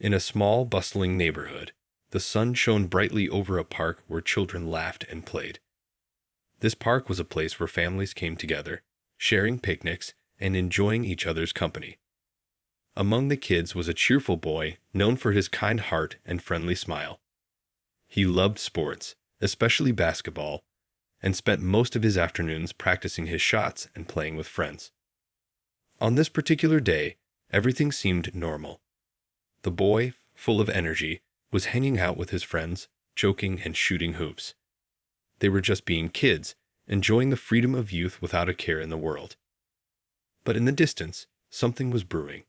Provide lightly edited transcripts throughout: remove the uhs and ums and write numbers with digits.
In a small, bustling neighborhood, the sun shone brightly over a park where children laughed and played. This park was a place where families came together, sharing picnics and enjoying each other's company. Among the kids was a cheerful boy known for his kind heart and friendly smile. He loved sports, especially basketball, and spent most of his afternoons practicing his shots and playing with friends. On this particular day, everything seemed normal. The boy, full of energy, was hanging out with his friends, joking and shooting hoops. They were just being kids, enjoying the freedom of youth without a care in the world. But in the distance, something was brewing.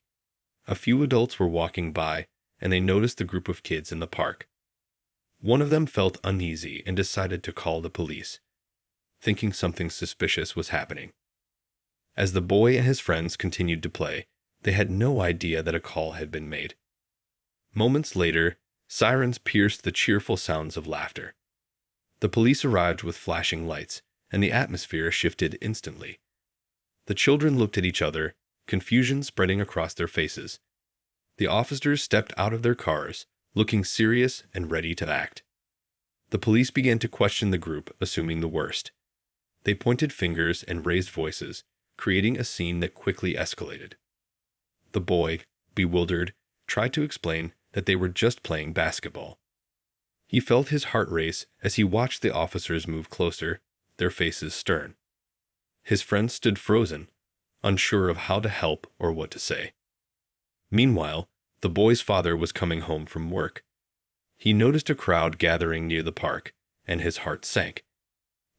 A few adults were walking by, and they noticed the group of kids in the park. One of them felt uneasy and decided to call the police, thinking something suspicious was happening. As the boy and his friends continued to play, they had no idea that a call had been made. Moments later, sirens pierced the cheerful sounds of laughter. The police arrived with flashing lights, and the atmosphere shifted instantly. The children looked at each other, confusion spreading across their faces. The officers stepped out of their cars, looking serious and ready to act. The police began to question the group, assuming the worst. They pointed fingers and raised voices, creating a scene that quickly escalated. The boy, bewildered, tried to explain that they were just playing basketball. He felt his heart race as he watched the officers move closer, their faces stern. His friends stood frozen, unsure of how to help or what to say. Meanwhile, the boy's father was coming home from work. He noticed a crowd gathering near the park, and his heart sank.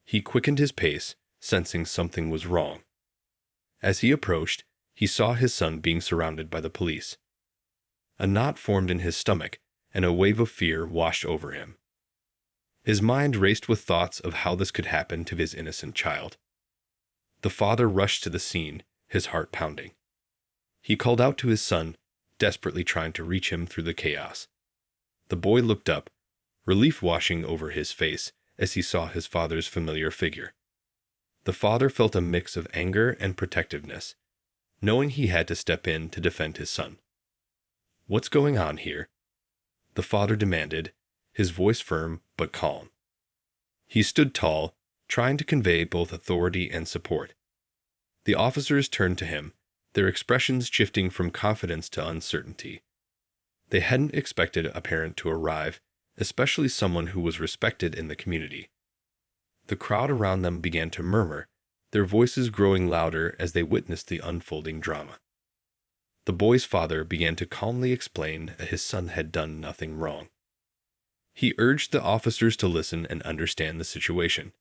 He quickened his pace, sensing something was wrong. As he approached, he saw his son being surrounded by the police. A knot formed in his stomach, and a wave of fear washed over him. His mind raced with thoughts of how this could happen to his innocent child. The father rushed to the scene, his heart pounding. He called out to his son, desperately trying to reach him through the chaos. The boy looked up, relief washing over his face as he saw his father's familiar figure. The father felt a mix of anger and protectiveness, knowing he had to step in to defend his son. "What's going on here?" the father demanded, his voice firm but calm. He stood tall, trying to convey both authority and support. The officers turned to him, their expressions shifting from confidence to uncertainty. They hadn't expected a parent to arrive, especially someone who was respected in the community. The crowd around them began to murmur, their voices growing louder as they witnessed the unfolding drama. The boy's father began to calmly explain that his son had done nothing wrong. He urged the officers to listen and understand the situation.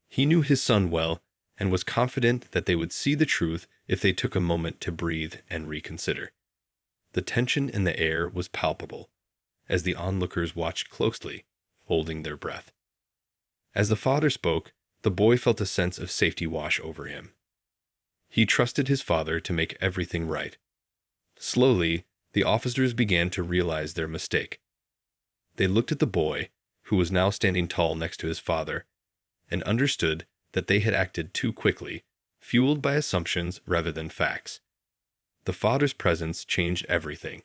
He knew his son well and was confident that they would see the truth if they took a moment to breathe and reconsider. The tension in the air was palpable, as the onlookers watched closely, holding their breath. As the father spoke, the boy felt a sense of safety wash over him. He trusted his father to make everything right. Slowly, the officers began to realize their mistake. They looked at the boy, who was now standing tall next to his father, and understood that they had acted too quickly, fueled by assumptions rather than facts. The father's presence changed everything,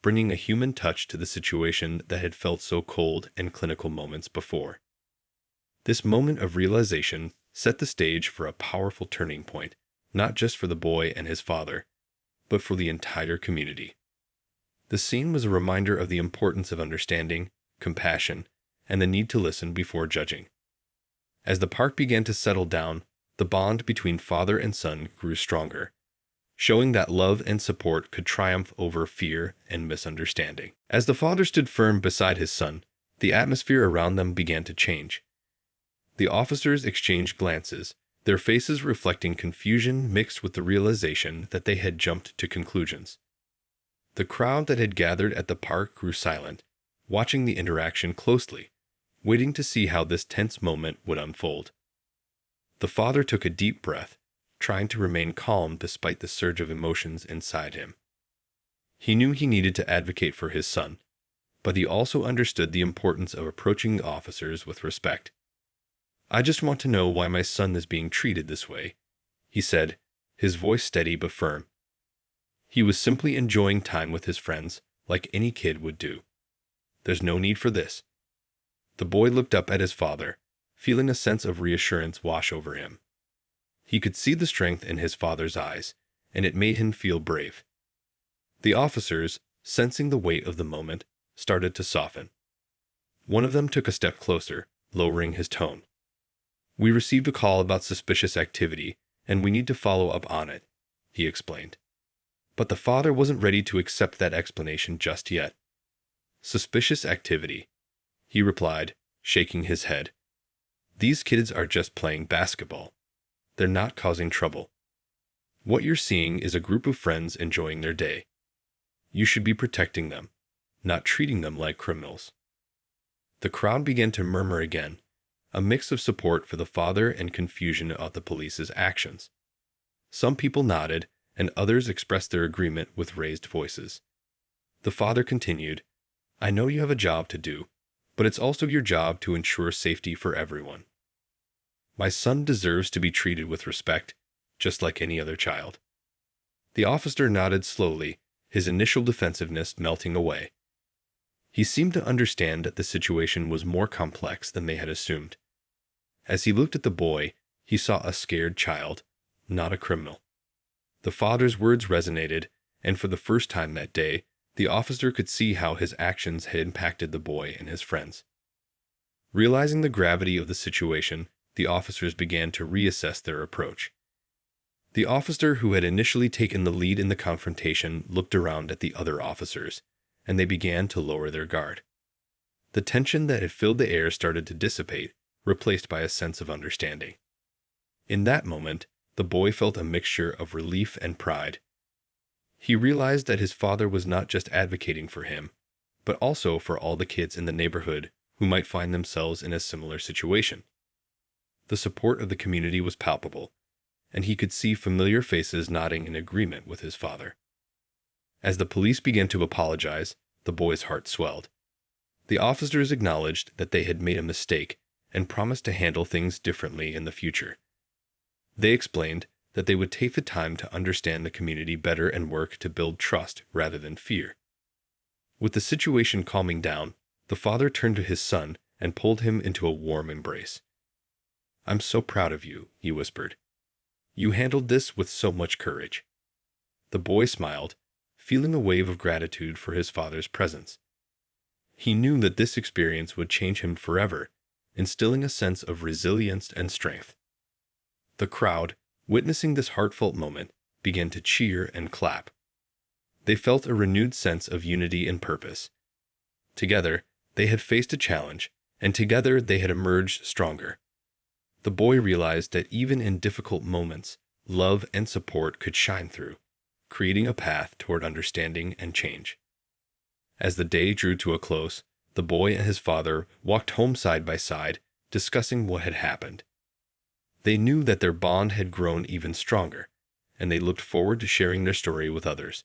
bringing a human touch to the situation that had felt so cold and clinical moments before. This moment of realization set the stage for a powerful turning point, not just for the boy and his father, but for the entire community. The scene was a reminder of the importance of understanding, compassion, and the need to listen before judging. As the park began to settle down, the bond between father and son grew stronger, showing that love and support could triumph over fear and misunderstanding. As the father stood firm beside his son, the atmosphere around them began to change. The officers exchanged glances, their faces reflecting confusion mixed with the realization that they had jumped to conclusions. The crowd that had gathered at the park grew silent, watching the interaction closely, waiting to see how this tense moment would unfold. The father took a deep breath, trying to remain calm despite the surge of emotions inside him. He knew he needed to advocate for his son, but he also understood the importance of approaching the officers with respect. "I just want to know why my son is being treated this way," he said, his voice steady but firm. He was simply enjoying time with his friends, like any kid would do. There's no need for this. The boy looked up at his father, feeling a sense of reassurance wash over him. He could see the strength in his father's eyes, and it made him feel brave. The officers, sensing the weight of the moment, started to soften. One of them took a step closer, lowering his tone. "We received a call about suspicious activity, and we need to follow up on it," he explained. But the father wasn't ready to accept that explanation just yet. "Suspicious activity," he replied, shaking his head. "These kids are just playing basketball. They're not causing trouble. What you're seeing is a group of friends enjoying their day. You should be protecting them, not treating them like criminals." The crowd began to murmur again, a mix of support for the father and confusion at the police's actions. Some people nodded, and others expressed their agreement with raised voices. The father continued, "I know you have a job to do, but it's also your job to ensure safety for everyone. My son deserves to be treated with respect, just like any other child." The officer nodded slowly, his initial defensiveness melting away. He seemed to understand that the situation was more complex than they had assumed. As he looked at the boy, he saw a scared child, not a criminal. The father's words resonated, and for the first time that day, the officer could see how his actions had impacted the boy and his friends. Realizing the gravity of the situation, the officers began to reassess their approach. The officer who had initially taken the lead in the confrontation looked around at the other officers, and they began to lower their guard. The tension that had filled the air started to dissipate, replaced by a sense of understanding. In that moment, the boy felt a mixture of relief and pride. He realized that his father was not just advocating for him, but also for all the kids in the neighborhood who might find themselves in a similar situation. The support of the community was palpable, and he could see familiar faces nodding in agreement with his father. As the police began to apologize, the boy's heart swelled. The officers acknowledged that they had made a mistake and promised to handle things differently in the future. They explained that they would take the time to understand the community better and work to build trust rather than fear. With the situation calming down, the father turned to his son and pulled him into a warm embrace. "I'm so proud of you," he whispered. "You handled this with so much courage." The boy smiled, feeling a wave of gratitude for his father's presence. He knew that this experience would change him forever, instilling a sense of resilience and strength. The crowd, witnessing this heartfelt moment, began to cheer and clap. They felt a renewed sense of unity and purpose. Together, they had faced a challenge, and together they had emerged stronger. The boy realized that even in difficult moments, love and support could shine through, creating a path toward understanding and change. As the day drew to a close, the boy and his father walked home side by side, discussing what had happened. They knew that their bond had grown even stronger, and they looked forward to sharing their story with others,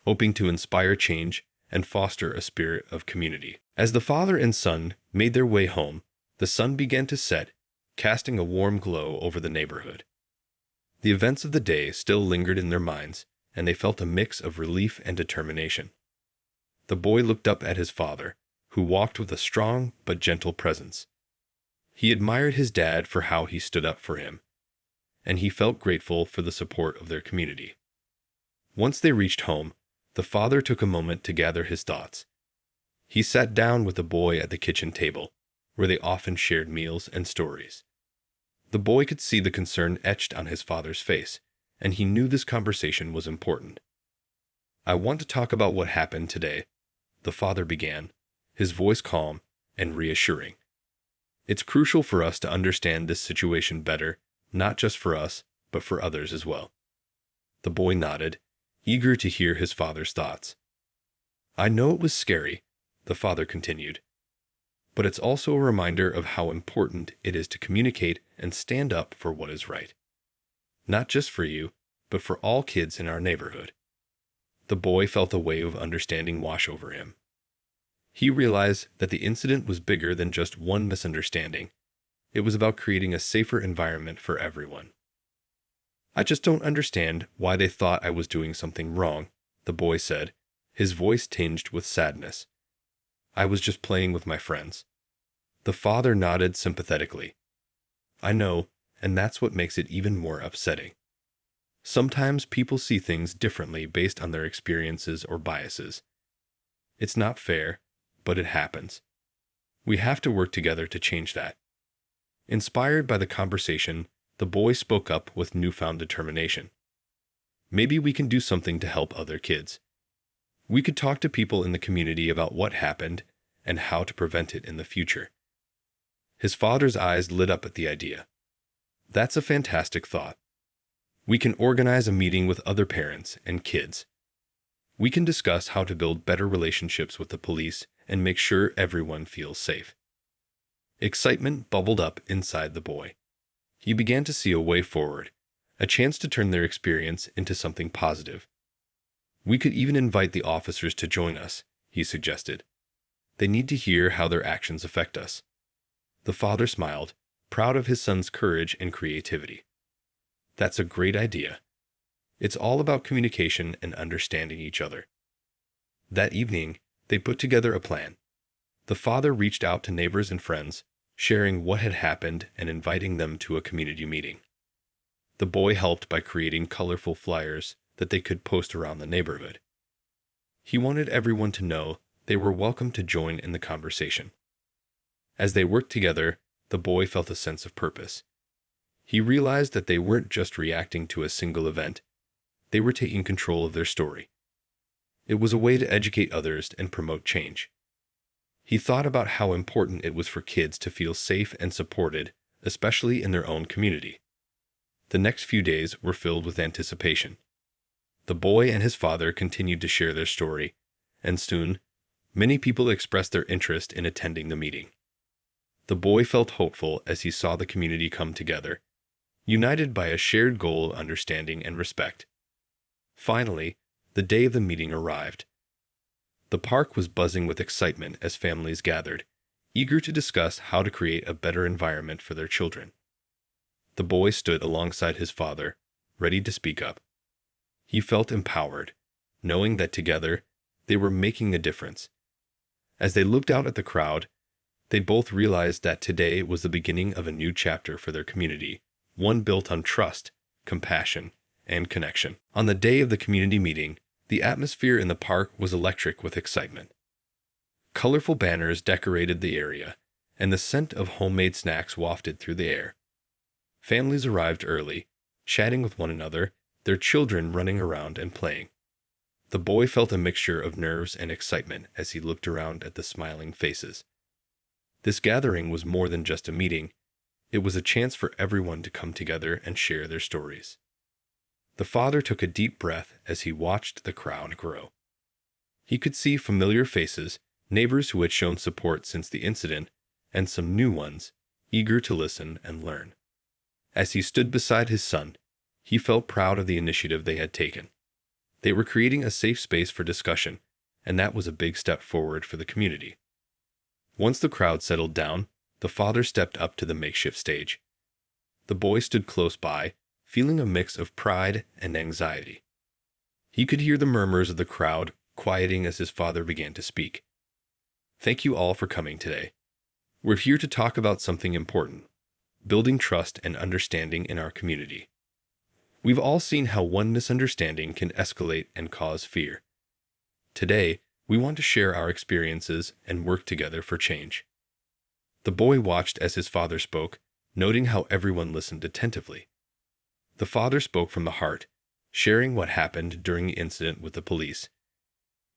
hoping to inspire change and foster a spirit of community. As the father and son made their way home, the sun began to set, casting a warm glow over the neighborhood. The events of the day still lingered in their minds, and they felt a mix of relief and determination. The boy looked up at his father, who walked with a strong but gentle presence. He admired his dad for how he stood up for him, and he felt grateful for the support of their community. Once they reached home, the father took a moment to gather his thoughts. He sat down with the boy at the kitchen table, where they often shared meals and stories. The boy could see the concern etched on his father's face, and he knew this conversation was important. "I want to talk about what happened today," the father began, his voice calm and reassuring. "It's crucial for us to understand this situation better, not just for us, but for others as well." The boy nodded, eager to hear his father's thoughts. "I know it was scary," the father continued, "but it's also a reminder of how important it is to communicate and stand up for what is right. Not just for you, but for all kids in our neighborhood." The boy felt a wave of understanding wash over him. He realized that the incident was bigger than just one misunderstanding. It was about creating a safer environment for everyone. "I just don't understand why they thought I was doing something wrong," the boy said, his voice tinged with sadness. "I was just playing with my friends." The father nodded sympathetically. "I know, and that's what makes it even more upsetting. Sometimes people see things differently based on their experiences or biases. It's not fair, but it happens. We have to work together to change that." Inspired by the conversation, the boy spoke up with newfound determination. "Maybe we can do something to help other kids. We could talk to people in the community about what happened and how to prevent it in the future." His father's eyes lit up at the idea. "That's a fantastic thought. We can organize a meeting with other parents and kids. We can discuss how to build better relationships with the police and make sure everyone feels safe." Excitement bubbled up inside the boy. He began to see a way forward, a chance to turn their experience into something positive. "We could even invite the officers to join us," he suggested. "They need to hear how their actions affect us." The father smiled, proud of his son's courage and creativity. "That's a great idea. It's all about communication and understanding each other." That evening, they put together a plan. The father reached out to neighbors and friends, sharing what had happened and inviting them to a community meeting. The boy helped by creating colorful flyers that they could post around the neighborhood. He wanted everyone to know they were welcome to join in the conversation. As they worked together, the boy felt a sense of purpose. He realized that they weren't just reacting to a single event, they were taking control of their story. It was a way to educate others and promote change. He thought about how important it was for kids to feel safe and supported, especially in their own community. The next few days were filled with anticipation. The boy and his father continued to share their story, and soon, many people expressed their interest in attending the meeting. The boy felt hopeful as he saw the community come together, united by a shared goal of understanding and respect. Finally, the day of the meeting arrived. The park was buzzing with excitement as families gathered, eager to discuss how to create a better environment for their children. The boy stood alongside his father, ready to speak up. He felt empowered, knowing that together they were making a difference. As they looked out at the crowd, they both realized that today was the beginning of a new chapter for their community, one built on trust, compassion, and connection. On the day of the community meeting, the atmosphere in the park was electric with excitement. Colorful banners decorated the area, and the scent of homemade snacks wafted through the air. Families arrived early, chatting with one another, their children running around and playing. The boy felt a mixture of nerves and excitement as he looked around at the smiling faces. This gathering was more than just a meeting. It was a chance for everyone to come together and share their stories. The father took a deep breath as he watched the crowd grow. He could see familiar faces, neighbors who had shown support since the incident, and some new ones, eager to listen and learn. As he stood beside his son, he felt proud of the initiative they had taken. They were creating a safe space for discussion, and that was a big step forward for the community. Once the crowd settled down, the father stepped up to the makeshift stage. The boy stood close by, feeling a mix of pride and anxiety. He could hear the murmurs of the crowd quieting as his father began to speak. "Thank you all for coming today. We're here to talk about something important: building trust and understanding in our community. We've all seen how one misunderstanding can escalate and cause fear. Today, we want to share our experiences and work together for change." The boy watched as his father spoke, noting how everyone listened attentively. The father spoke from the heart, sharing what happened during the incident with the police.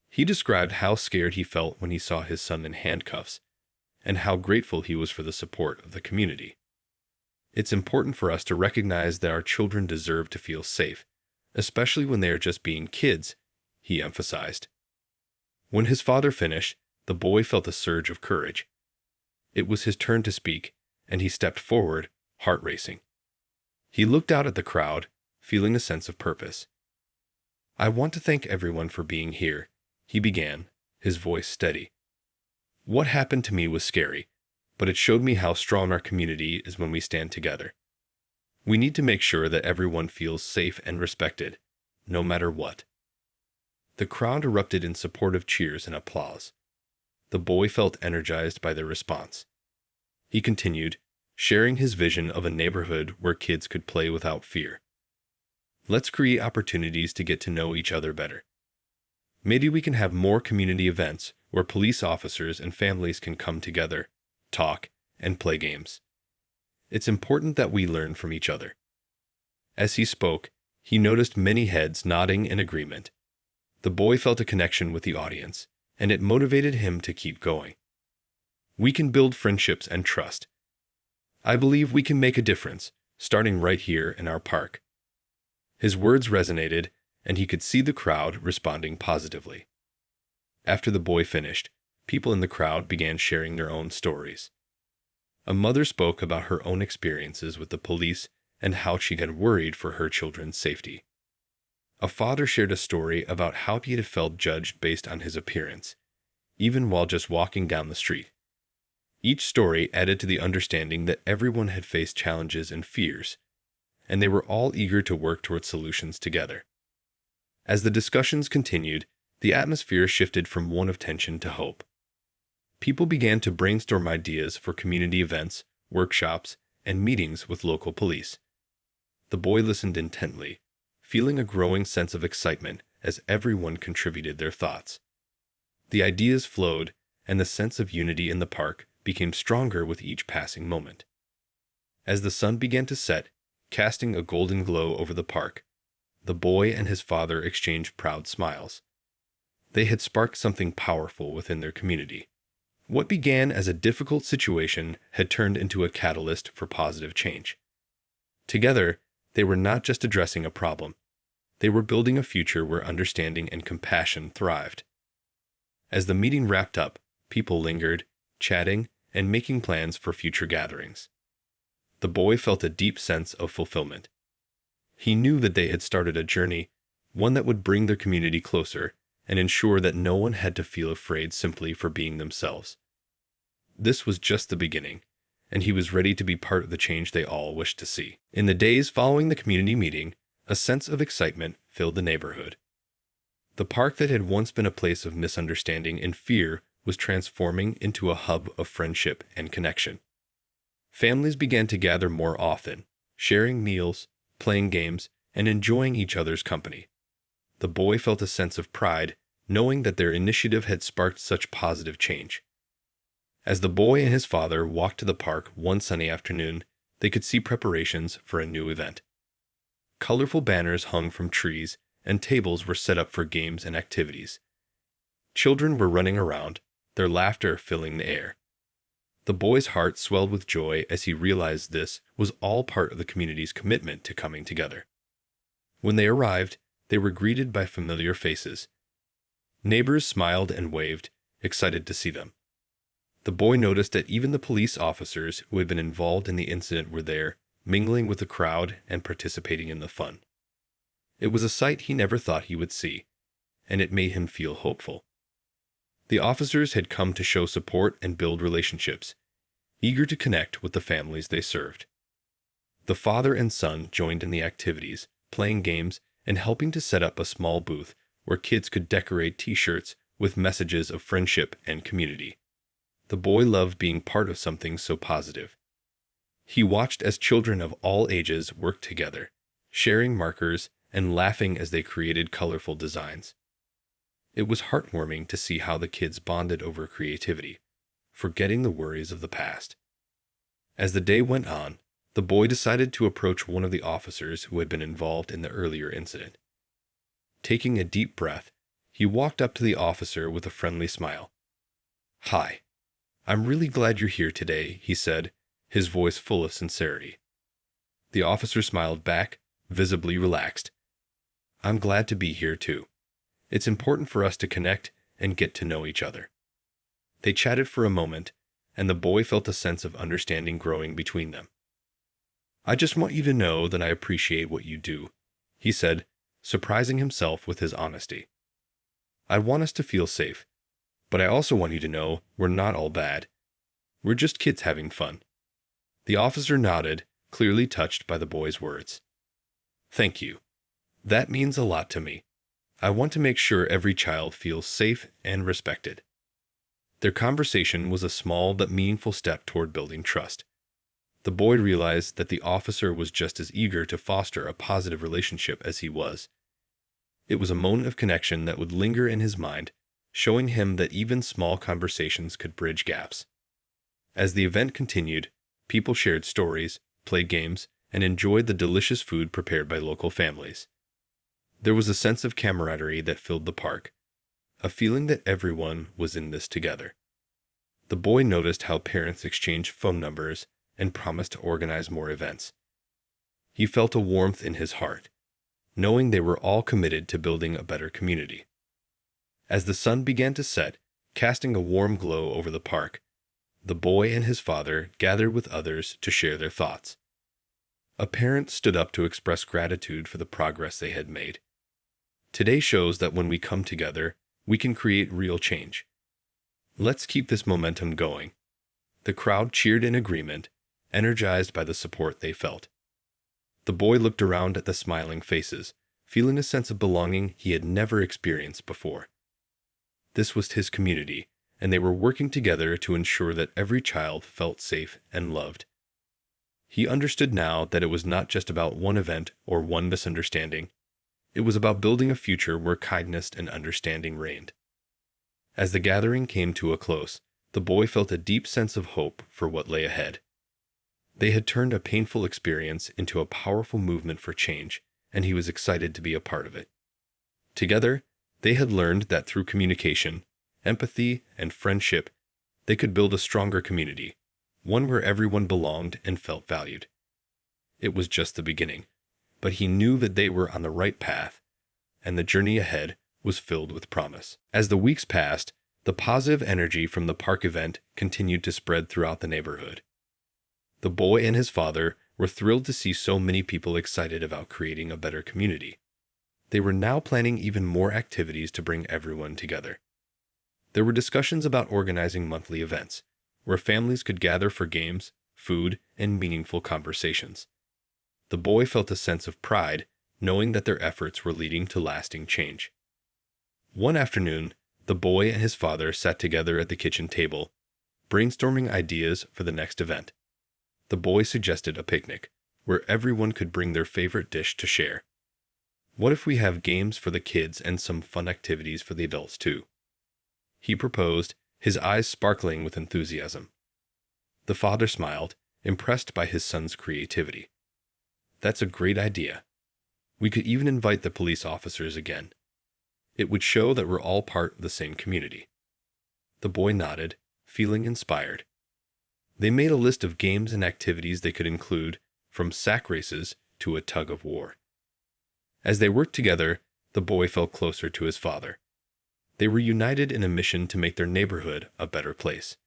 He described how scared he felt when he saw his son in handcuffs, and how grateful he was for the support of the community. "It's important for us to recognize that our children deserve to feel safe, especially when they are just being kids," he emphasized. When his father finished, the boy felt a surge of courage. It was his turn to speak, and he stepped forward, heart racing. He looked out at the crowd, feeling a sense of purpose. "I want to thank everyone for being here," he began, his voice steady. "What happened to me was scary, but it showed me how strong our community is when we stand together. We need to make sure that everyone feels safe and respected, no matter what." The crowd erupted in supportive cheers and applause. The boy felt energized by their response. He continued, sharing his vision of a neighborhood where kids could play without fear. Let's create opportunities to get to know each other better. Maybe we can have more community events where police officers and families can come together, talk, and play games. It's important that we learn from each other. As he spoke, he noticed many heads nodding in agreement. The boy felt a connection with the audience, and it motivated him to keep going. We can build friendships and trust. I believe we can make a difference, starting right here in our park. His words resonated, and he could see the crowd responding positively. After the boy finished, people in the crowd began sharing their own stories. A mother spoke about her own experiences with the police and how she had worried for her children's safety. A father shared a story about how he had felt judged based on his appearance, even while just walking down the street. Each story added to the understanding that everyone had faced challenges and fears, and they were all eager to work towards solutions together. As the discussions continued, the atmosphere shifted from one of tension to hope. People began to brainstorm ideas for community events, workshops, and meetings with local police. The boy listened intently, feeling a growing sense of excitement as everyone contributed their thoughts. The ideas flowed, and the sense of unity in the park became stronger with each passing moment. As the sun began to set, casting a golden glow over the park, the boy and his father exchanged proud smiles. They had sparked something powerful within their community. What began as a difficult situation had turned into a catalyst for positive change. Together, they were not just addressing a problem. They were building a future where understanding and compassion thrived. As the meeting wrapped up, people lingered, chatting, and making plans for future gatherings. The boy felt a deep sense of fulfillment. He knew that they had started a journey, one that would bring their community closer and ensure that no one had to feel afraid simply for being themselves. This was just the beginning, and he was ready to be part of the change they all wished to see. In the days following the community meeting, a sense of excitement filled the neighborhood. The park that had once been a place of misunderstanding and fear was transforming into a hub of friendship and connection. Families began to gather more often, sharing meals, playing games, and enjoying each other's company. The boy felt a sense of pride, knowing that their initiative had sparked such positive change. As the boy and his father walked to the park one sunny afternoon, they could see preparations for a new event. Colorful banners hung from trees, and tables were set up for games and activities. Children were running around, their laughter filling the air. The boy's heart swelled with joy as he realized this was all part of the community's commitment to coming together. When they arrived, they were greeted by familiar faces. Neighbors smiled and waved, excited to see them. The boy noticed that even the police officers who had been involved in the incident were there, mingling with the crowd and participating in the fun. It was a sight he never thought he would see, and it made him feel hopeful. The officers had come to show support and build relationships, eager to connect with the families they served. The father and son joined in the activities, playing games and helping to set up a small booth where kids could decorate T-shirts with messages of friendship and community. The boy loved being part of something so positive. He watched as children of all ages worked together, sharing markers and laughing as they created colorful designs. It was heartwarming to see how the kids bonded over creativity, forgetting the worries of the past. As the day went on, the boy decided to approach one of the officers who had been involved in the earlier incident. Taking a deep breath, he walked up to the officer with a friendly smile. "Hi. I'm really glad you're here today," he said, his voice full of sincerity. The officer smiled back, visibly relaxed. "I'm glad to be here too. It's important for us to connect and get to know each other." They chatted for a moment, and the boy felt a sense of understanding growing between them. "I just want you to know that I appreciate what you do," he said, surprising himself with his honesty. "I want us to feel safe, but I also want you to know we're not all bad. We're just kids having fun." The officer nodded, clearly touched by the boy's words. "Thank you. That means a lot to me. I want to make sure every child feels safe and respected. Their conversation was a small but meaningful step toward building trust. The boy realized that the officer was just as eager to foster a positive relationship as he was. It was a moment of connection that would linger in his mind, showing him that even small conversations could bridge gaps. As the event continued, people shared stories, played games, and enjoyed the delicious food prepared by local families. There was a sense of camaraderie that filled the park, a feeling that everyone was in this together. The boy noticed how parents exchanged phone numbers and promised to organize more events. He felt a warmth in his heart, knowing they were all committed to building a better community. As the sun began to set, casting a warm glow over the park, the boy and his father gathered with others to share their thoughts. A parent stood up to express gratitude for the progress they had made. Today shows that when we come together, we can create real change. Let's keep this momentum going. The crowd cheered in agreement, energized by the support they felt. The boy looked around at the smiling faces, feeling a sense of belonging he had never experienced before. This was his community, and they were working together to ensure that every child felt safe and loved. He understood now that it was not just about one event or one misunderstanding. It was about building a future where kindness and understanding reigned. As the gathering came to a close, the boy felt a deep sense of hope for what lay ahead. They had turned a painful experience into a powerful movement for change, and he was excited to be a part of it. Together, they had learned that through communication, empathy, and friendship, they could build a stronger community, one where everyone belonged and felt valued. It was just the beginning, but he knew that they were on the right path, and the journey ahead was filled with promise. As the weeks passed, the positive energy from the park event continued to spread throughout the neighborhood. The boy and his father were thrilled to see so many people excited about creating a better community. They were now planning even more activities to bring everyone together. There were discussions about organizing monthly events, where families could gather for games, food, and meaningful conversations. The boy felt a sense of pride, knowing that their efforts were leading to lasting change. One afternoon, the boy and his father sat together at the kitchen table, brainstorming ideas for the next event. The boy suggested a picnic, where everyone could bring their favorite dish to share. What if we have games for the kids and some fun activities for the adults too? He proposed, his eyes sparkling with enthusiasm. The father smiled, impressed by his son's creativity. That's a great idea. We could even invite the police officers again. It would show that we're all part of the same community. The boy nodded, feeling inspired. They made a list of games and activities they could include, from sack races to a tug of war. As they worked together, the boy felt closer to his father. They were united in a mission to make their neighborhood a better place.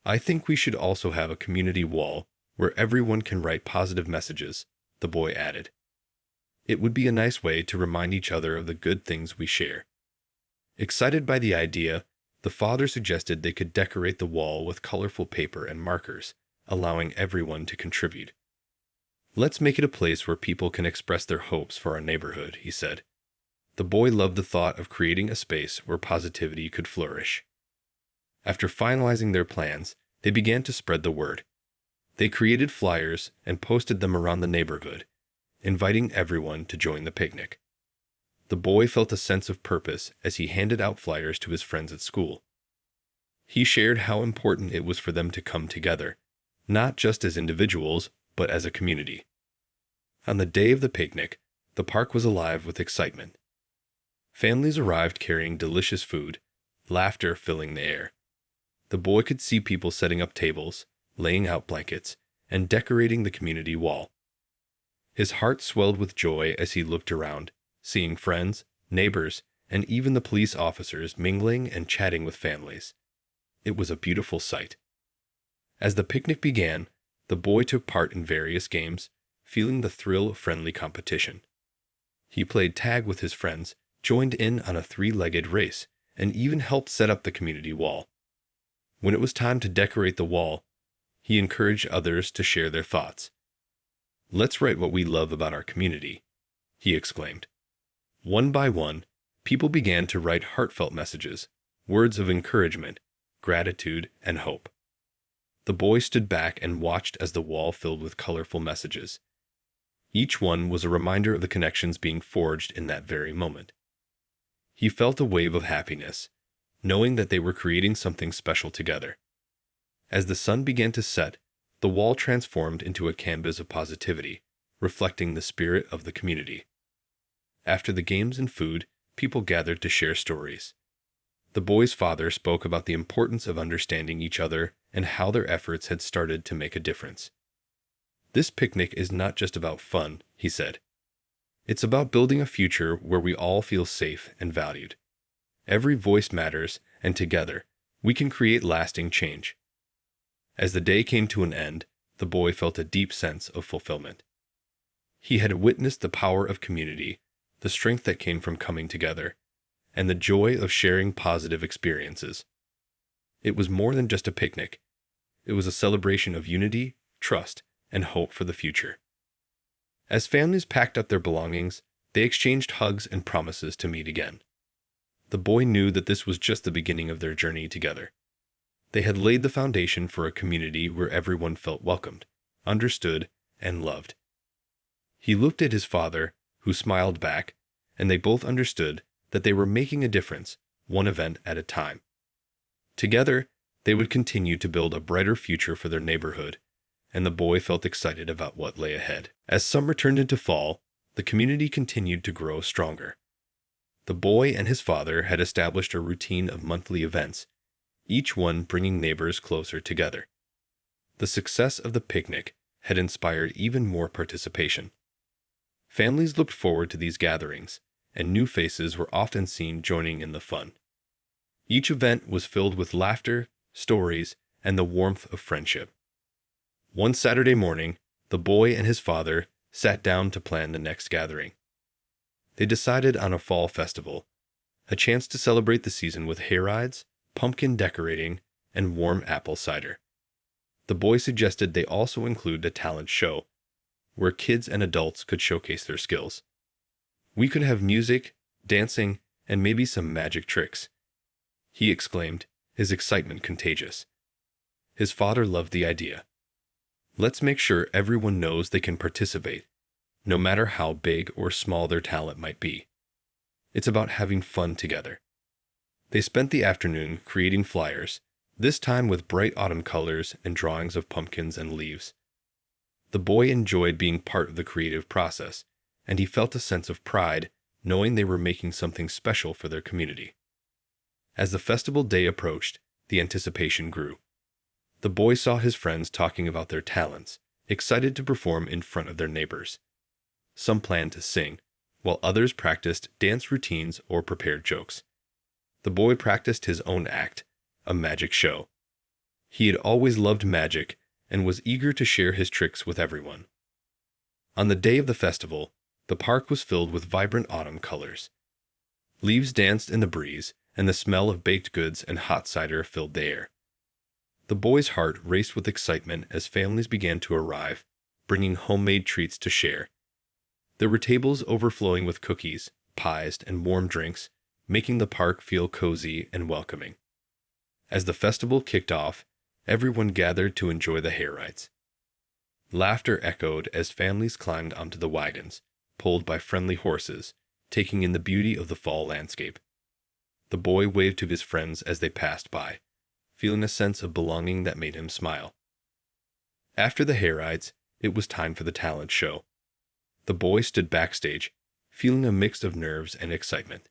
I think we should also have a community wall where everyone can write positive messages, the boy added. It would be a nice way to remind each other of the good things we share. Excited by the idea, the father suggested they could decorate the wall with colorful paper and markers, allowing everyone to contribute. Let's make it a place where people can express their hopes for our neighborhood, he said. The boy loved the thought of creating a space where positivity could flourish. After finalizing their plans, they began to spread the word. They created flyers and posted them around the neighborhood, inviting everyone to join the picnic. The boy felt a sense of purpose as he handed out flyers to his friends at school. He shared how important it was for them to come together, not just as individuals, but as a community. On the day of the picnic, the park was alive with excitement. Families arrived carrying delicious food, laughter filling the air. The boy could see people setting up tables, laying out blankets, and decorating the community wall. His heart swelled with joy as he looked around, seeing friends, neighbors, and even the police officers mingling and chatting with families. It was a beautiful sight. As the picnic began, the boy took part in various games, feeling the thrill of friendly competition. He played tag with his friends, joined in on a three-legged race, and even helped set up the community wall. When it was time to decorate the wall, he encouraged others to share their thoughts. "Let's write what we love about our community," he exclaimed. One by one, People began to write heartfelt messages, words of encouragement, gratitude, and hope. The boy stood back and watched as the wall filled with colorful messages. Each one was a reminder of the connections being forged in that very moment. He felt a wave of happiness, knowing that they were creating something special together. As the sun began to set, the wall transformed into a canvas of positivity, reflecting the spirit of the community. After the games and food, people gathered to share stories. The boy's father spoke about the importance of understanding each other and how their efforts had started to make a difference. "This picnic is not just about fun," he said. "It's about building a future where we all feel safe and valued. Every voice matters, and together, we can create lasting change." As the day came to an end, the boy felt a deep sense of fulfillment. He had witnessed the power of community, the strength that came from coming together, and the joy of sharing positive experiences. It was more than just a picnic. It was a celebration of unity, trust, and hope for the future. As families packed up their belongings, they exchanged hugs and promises to meet again. The boy knew that this was just the beginning of their journey together. They had laid the foundation for a community where everyone felt welcomed, understood, and loved. He looked at his father, who smiled back, and they both understood that they were making a difference, one event at a time. Together, they would continue to build a brighter future for their neighborhood, and the boy felt excited about what lay ahead. As summer turned into fall, the community continued to grow stronger. The boy and his father had established a routine of monthly events, each one bringing neighbors closer together. The success of the picnic had inspired even more participation. Families looked forward to these gatherings, and new faces were often seen joining in the fun. Each event was filled with laughter, stories, and the warmth of friendship. One Saturday morning, the boy and his father sat down to plan the next gathering. They decided on a fall festival, a chance to celebrate the season with hayrides, pumpkin decorating, and warm apple cider. The boy suggested they also include a talent show, where kids and adults could showcase their skills. "We could have music, dancing, and maybe some magic tricks," he exclaimed, his excitement contagious. His father loved the idea. "Let's make sure everyone knows they can participate, no matter how big or small their talent might be. It's about having fun together." They spent the afternoon creating flyers, this time with bright autumn colors and drawings of pumpkins and leaves. The boy enjoyed being part of the creative process, and he felt a sense of pride knowing they were making something special for their community. As the festival day approached, the anticipation grew. The boy saw his friends talking about their talents, excited to perform in front of their neighbors. Some planned to sing, while others practiced dance routines or prepared jokes. The boy practiced his own act, a magic show. He had always loved magic and was eager to share his tricks with everyone. On the day of the festival, the park was filled with vibrant autumn colors. Leaves danced in the breeze, and the smell of baked goods and hot cider filled the air. The boy's heart raced with excitement as families began to arrive, bringing homemade treats to share. There were tables overflowing with cookies, pies, and warm drinks, making the park feel cozy and welcoming. As the festival kicked off, everyone gathered to enjoy the hayrides. Laughter echoed as families climbed onto the wagons, pulled by friendly horses, taking in the beauty of the fall landscape. The boy waved to his friends as they passed by, feeling a sense of belonging that made him smile. After the hayrides, it was time for the talent show. The boy stood backstage, feeling a mix of nerves and excitement.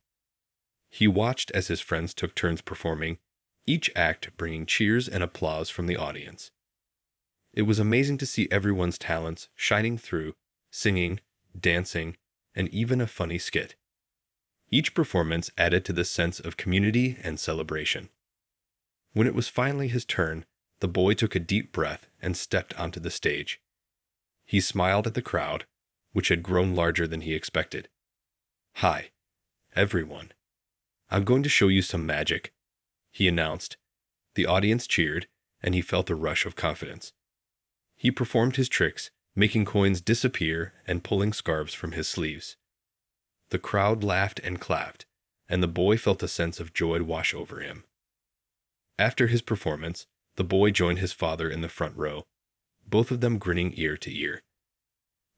He watched as his friends took turns performing, each act bringing cheers and applause from the audience. It was amazing to see everyone's talents shining through, singing, dancing, and even a funny skit. Each performance added to the sense of community and celebration. When it was finally his turn, the boy took a deep breath and stepped onto the stage. He smiled at the crowd, which had grown larger than he expected. "Hi, everyone. I'm going to show you some magic," he announced. The audience cheered, and he felt a rush of confidence. He performed his tricks, making coins disappear and pulling scarves from his sleeves. The crowd laughed and clapped, and the boy felt a sense of joy wash over him. After his performance, the boy joined his father in the front row, both of them grinning ear to ear.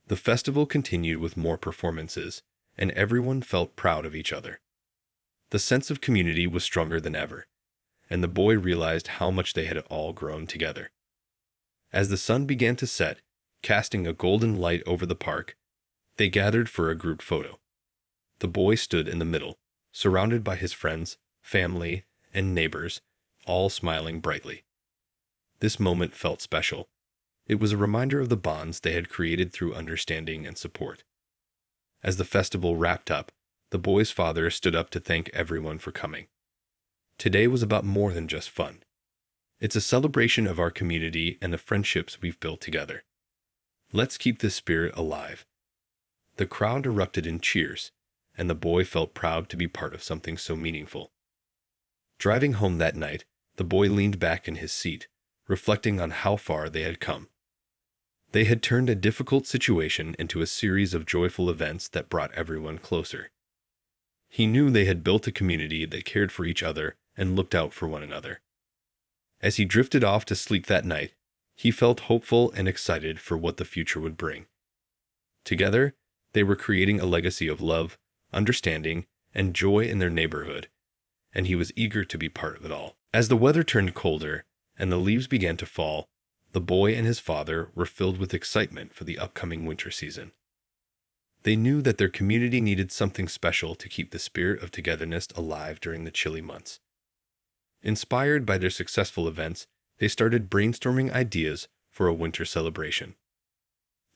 The festival continued with more performances, and everyone felt proud of each other. The sense of community was stronger than ever, and the boy realized how much they had all grown together. As the sun began to set, casting a golden light over the park, they gathered for a group photo. The boy stood in the middle, surrounded by his friends, family, and neighbors, all smiling brightly. This moment felt special. It was a reminder of the bonds they had created through understanding and support. As the festival wrapped up, the boy's father stood up to thank everyone for coming. Today was about more than just fun. It's a celebration of our community and the friendships we've built together. Let's keep this spirit alive. The crowd erupted in cheers, and the boy felt proud to be part of something so meaningful. Driving home that night, the boy leaned back in his seat, reflecting on how far they had come. They had turned a difficult situation into a series of joyful events that brought everyone closer. He knew they had built a community that cared for each other and looked out for one another. As he drifted off to sleep that night, he felt hopeful and excited for what the future would bring. Together, they were creating a legacy of love, understanding, and joy in their neighborhood, and he was eager to be part of it all. As the weather turned colder and the leaves began to fall, the boy and his father were filled with excitement for the upcoming winter season. They knew that their community needed something special to keep the spirit of togetherness alive during the chilly months. Inspired by their successful events, they started brainstorming ideas for a winter celebration.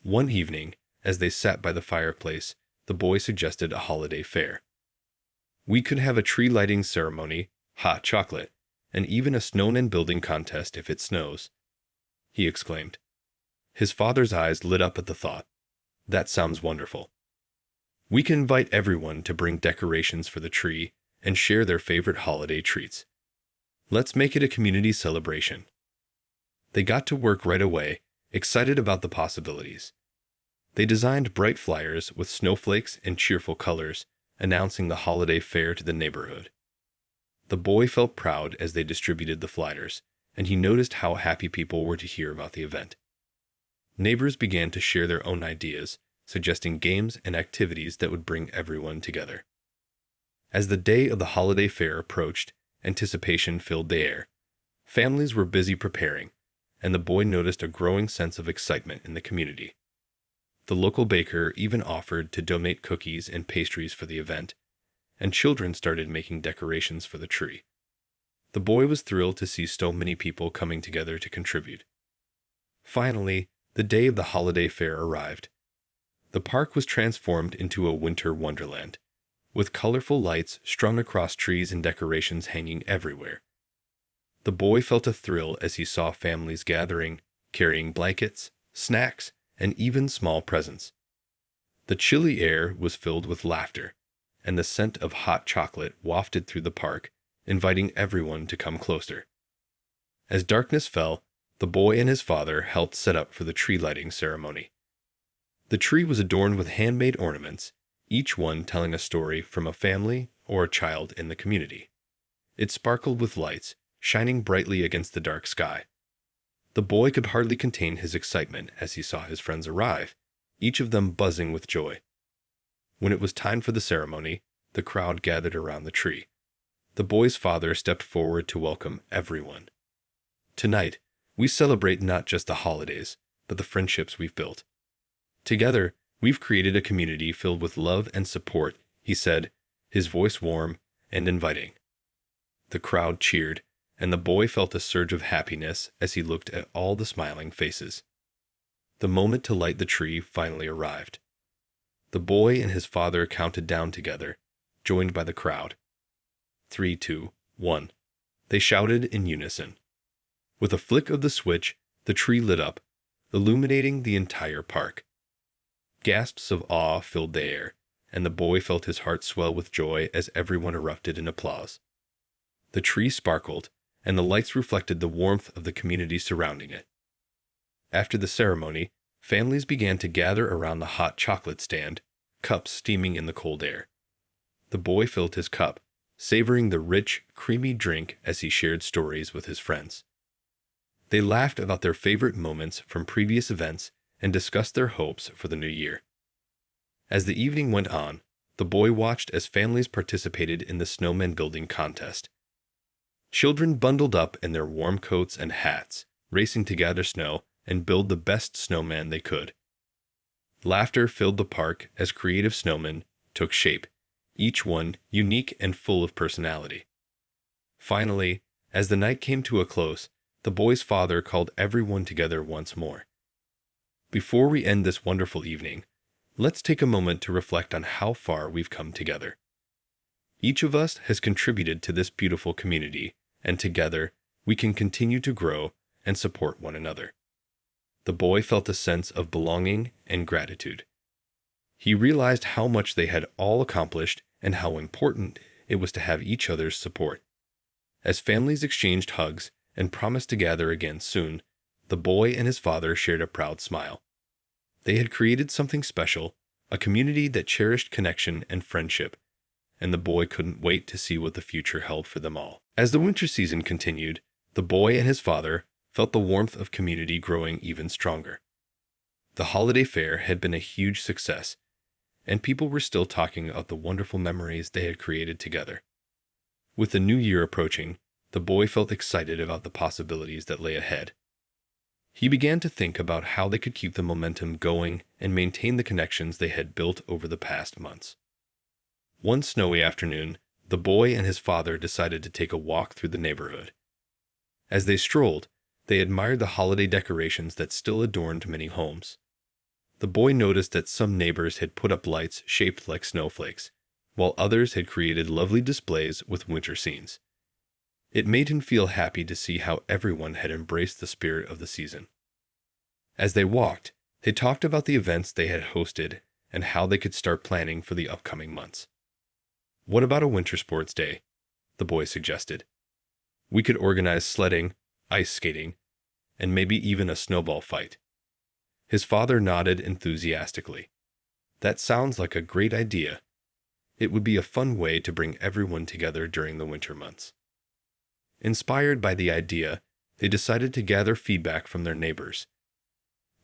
One evening, as they sat by the fireplace, the boy suggested a holiday fair. "We could have a tree lighting ceremony, hot chocolate, and even a snowman building contest if it snows," he exclaimed. His father's eyes lit up at the thought. "That sounds wonderful. We can invite everyone to bring decorations for the tree and share their favorite holiday treats. Let's make it a community celebration." They got to work right away, excited about the possibilities. They designed bright flyers with snowflakes and cheerful colors, announcing the holiday fair to the neighborhood. The boy felt proud as they distributed the flyers, and he noticed how happy people were to hear about the event. Neighbors began to share their own ideas, suggesting games and activities that would bring everyone together. As the day of the holiday fair approached, anticipation filled the air. Families were busy preparing, and the boy noticed a growing sense of excitement in the community. The local baker even offered to donate cookies and pastries for the event, and children started making decorations for the tree. The boy was thrilled to see so many people coming together to contribute. Finally, the day of the holiday fair arrived. The park was transformed into a winter wonderland, with colorful lights strung across trees and decorations hanging everywhere. The boy felt a thrill as he saw families gathering, carrying blankets, snacks, and even small presents. The chilly air was filled with laughter, and the scent of hot chocolate wafted through the park, inviting everyone to come closer. As darkness fell, the boy and his father helped set up for the tree lighting ceremony. The tree was adorned with handmade ornaments, each one telling a story from a family or a child in the community. It sparkled with lights, shining brightly against the dark sky. The boy could hardly contain his excitement as he saw his friends arrive, each of them buzzing with joy. When it was time for the ceremony, the crowd gathered around the tree. The boy's father stepped forward to welcome everyone. "Tonight, we celebrate not just the holidays, but the friendships we've built. Together, we've created a community filled with love and support," he said, his voice warm and inviting. The crowd cheered, and the boy felt a surge of happiness as he looked at all the smiling faces. The moment to light the tree finally arrived. The boy and his father counted down together, joined by the crowd. 3, 2, 1. They shouted in unison. With a flick of the switch, the tree lit up, illuminating the entire park. Gasps of awe filled the air, and the boy felt his heart swell with joy as everyone erupted in applause. The tree sparkled, and the lights reflected the warmth of the community surrounding it. After the ceremony, families began to gather around the hot chocolate stand, cups steaming in the cold air. The boy filled his cup, savoring the rich, creamy drink as he shared stories with his friends. They laughed about their favorite moments from previous events and discussed their hopes for the new year. As the evening went on, the boy watched as families participated in the snowman building contest. Children bundled up in their warm coats and hats, racing to gather snow and build the best snowman they could. Laughter filled the park as creative snowmen took shape, each one unique and full of personality. Finally, as the night came to a close, the boy's father called everyone together once more. Before we end this wonderful evening, let's take a moment to reflect on how far we've come together. Each of us has contributed to this beautiful community, and together we can continue to grow and support one another. The boy felt a sense of belonging and gratitude. He realized how much they had all accomplished and how important it was to have each other's support. As families exchanged hugs and promised to gather again soon, the boy and his father shared a proud smile. They had created something special, a community that cherished connection and friendship, and the boy couldn't wait to see what the future held for them all. As the winter season continued, the boy and his father felt the warmth of community growing even stronger. The holiday fair had been a huge success, and people were still talking about the wonderful memories they had created together. With the new year approaching, the boy felt excited about the possibilities that lay ahead. He began to think about how they could keep the momentum going and maintain the connections they had built over the past months. One snowy afternoon, the boy and his father decided to take a walk through the neighborhood. As they strolled, they admired the holiday decorations that still adorned many homes. The boy noticed that some neighbors had put up lights shaped like snowflakes, while others had created lovely displays with winter scenes. It made him feel happy to see how everyone had embraced the spirit of the season. As they walked, they talked about the events they had hosted and how they could start planning for the upcoming months. "What about a winter sports day?" the boy suggested. "We could organize sledding, ice skating, and maybe even a snowball fight." His father nodded enthusiastically. "That sounds like a great idea. It would be a fun way to bring everyone together during the winter months." Inspired by the idea, they decided to gather feedback from their neighbors.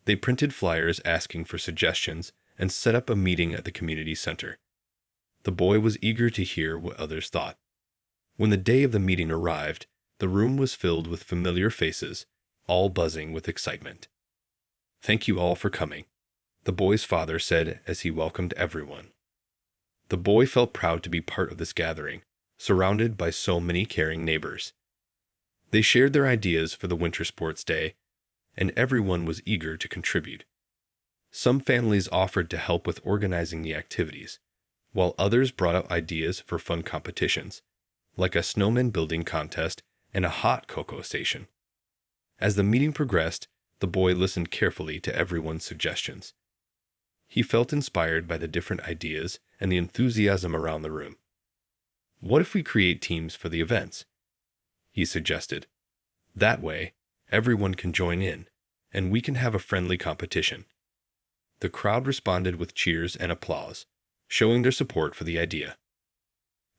They printed flyers asking for suggestions and set up a meeting at the community center. The boy was eager to hear what others thought. When the day of the meeting arrived, the room was filled with familiar faces, all buzzing with excitement. "Thank you all for coming," the boy's father said as he welcomed everyone. The boy felt proud to be part of this gathering, surrounded by so many caring neighbors. They shared their ideas for the winter sports day, and everyone was eager to contribute. Some families offered to help with organizing the activities, while others brought up ideas for fun competitions, like a snowman building contest and a hot cocoa station. As the meeting progressed, the boy listened carefully to everyone's suggestions. He felt inspired by the different ideas and the enthusiasm around the room. "What if we create teams for the events?" he suggested. "That way, everyone can join in, and we can have a friendly competition." The crowd responded with cheers and applause, showing their support for the idea.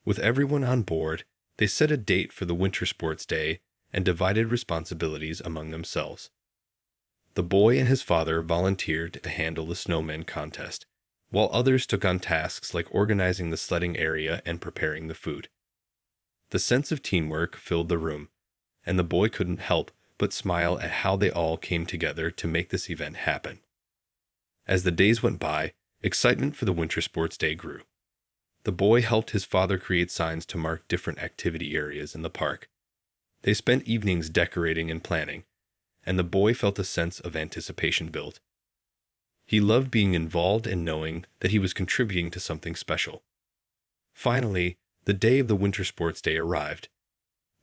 With everyone on board, they set a date for the winter sports day and divided responsibilities among themselves. The boy and his father volunteered to handle the snowman contest, while others took on tasks like organizing the sledding area and preparing the food. The sense of teamwork filled the room, and the boy couldn't help but smile at how they all came together to make this event happen. As the days went by, excitement for the winter sports day grew. The boy helped his father create signs to mark different activity areas in the park. They spent evenings decorating and planning, and the boy felt a sense of anticipation build. He loved being involved and knowing that he was contributing to something special. Finally, the day of the winter sports day arrived.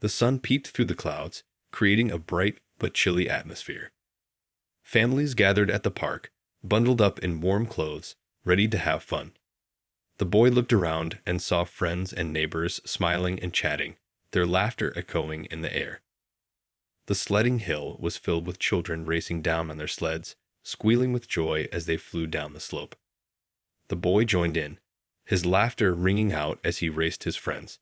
The sun peeked through the clouds, creating a bright but chilly atmosphere. Families gathered at the park, bundled up in warm clothes, ready to have fun. The boy looked around and saw friends and neighbors smiling and chatting, their laughter echoing in the air. The sledding hill was filled with children racing down on their sleds, squealing with joy as they flew down the slope. The boy joined in, his laughter ringing out as he raced his friends.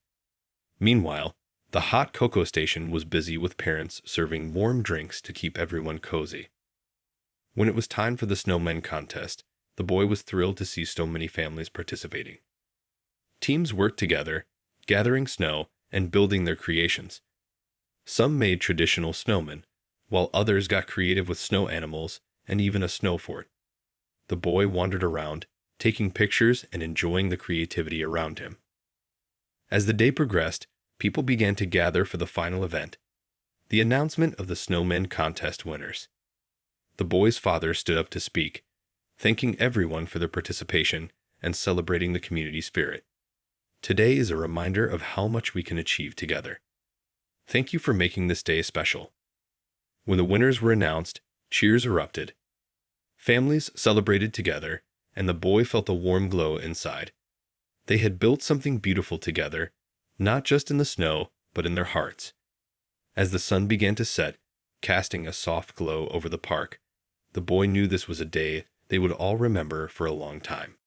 Meanwhile, the hot cocoa station was busy with parents serving warm drinks to keep everyone cozy. When it was time for the snowman contest, the boy was thrilled to see so many families participating. Teams worked together, gathering snow and building their creations. Some made traditional snowmen, while others got creative with snow animals and even a snow fort. The boy wandered around, taking pictures and enjoying the creativity around him. As the day progressed, people began to gather for the final event, the announcement of the snowman contest winners. The boy's father stood up to speak, thanking everyone for their participation and celebrating the community spirit. Today is a reminder of how much we can achieve together. Thank you for making this day special. When the winners were announced, cheers erupted. Families celebrated together, and the boy felt a warm glow inside. They had built something beautiful together, not just in the snow, but in their hearts. As the sun began to set, casting a soft glow over the park, the boy knew this was a day they would all remember for a long time.